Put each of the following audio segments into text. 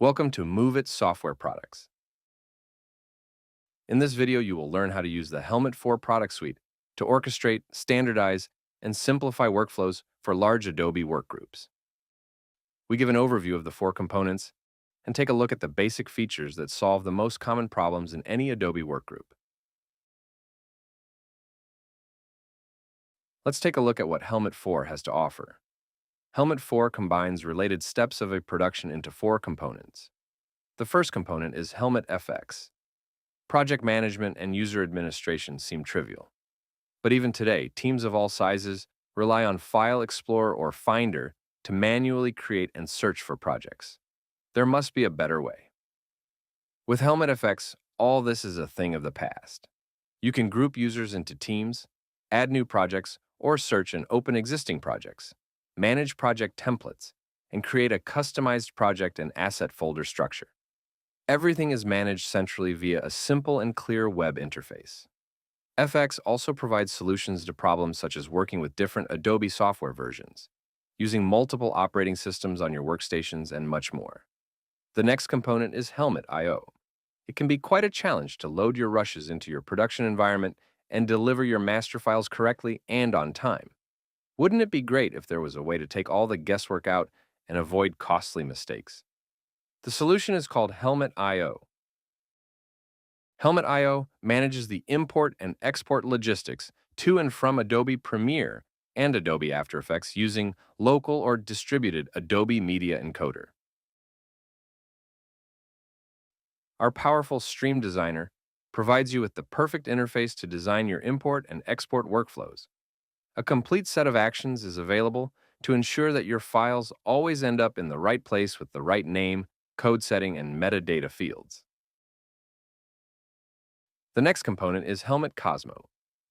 Welcome to Move It Software Products. In this video, you will learn how to use the Helmut4 product suite to orchestrate, standardize, and simplify workflows for large Adobe workgroups. We give an overview of the four components and take a look at the basic features that solve the most common problems in any Adobe workgroup. Let's take a look at what Helmut4 has to offer. Helmut4 combines related steps of a production into four components. The first component is HelmutFX. Project management and user administration seem trivial. But even today, teams of all sizes rely on File Explorer or Finder to manually create and search for projects. There must be a better way. With HelmutFX, all this is a thing of the past. You can group users into teams, add new projects, or search and open existing projects, manage project templates, and create a customized project and asset folder structure. Everything is managed centrally via a simple and clear web interface. FX also provides solutions to problems such as working with different Adobe software versions, using multiple operating systems on your workstations, and much more. The next component is Helmut.io. It can be quite a challenge to load your rushes into your production environment and deliver your master files correctly and on time. Wouldn't it be great if there was a way to take all the guesswork out and avoid costly mistakes? The solution is called Helmut.io. Helmut.io manages the import and export logistics to and from Adobe Premiere and Adobe After Effects using local or distributed Adobe Media Encoder. Our powerful Stream Designer provides you with the perfect interface to design your import and export workflows. A complete set of actions is available to ensure that your files always end up in the right place with the right name, code setting, and metadata fields. The next component is Helmut Cosmo.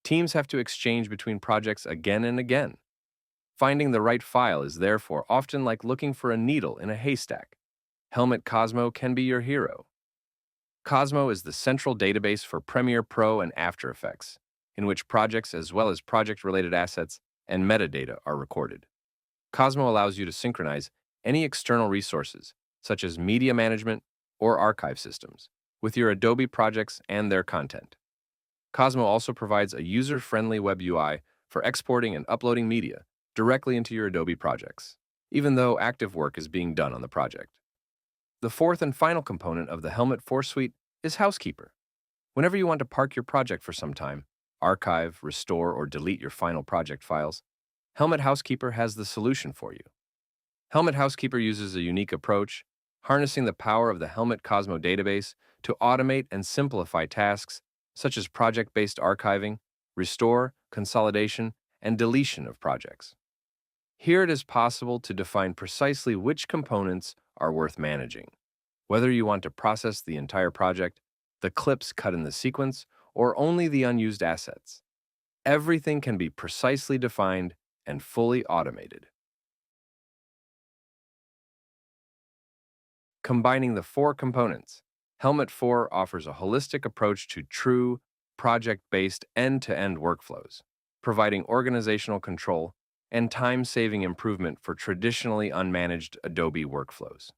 Teams have to exchange between projects again and again. Finding the right file is therefore often like looking for a needle in a haystack. Helmut Cosmo can be your hero. Cosmo is the central database for Premiere Pro and After Effects, in which projects as well as project-related assets and metadata are recorded. Cosmo allows you to synchronize any external resources, such as media management or archive systems, with your Adobe projects and their content. Cosmo also provides a user-friendly web UI for exporting and uploading media directly into your Adobe projects, even though active work is being done on the project. The fourth and final component of the Helmut4 suite is Housekeeper. Whenever you want to park your project for some time, archive, restore, or delete your final project files, Helmut Housekeeper has the solution for you. Helmut Housekeeper uses a unique approach, harnessing the power of the Helmut Cosmo database to automate and simplify tasks such as project-based archiving, restore, consolidation, and deletion of projects. Here it is possible to define precisely which components are worth managing, whether you want to process the entire project, the clips cut in the sequence, or only the unused assets. Everything can be precisely defined and fully automated. Combining the four components, Helmut4 offers a holistic approach to true, project-based end-to-end workflows, providing organizational control and time-saving improvement for traditionally unmanaged Adobe workflows.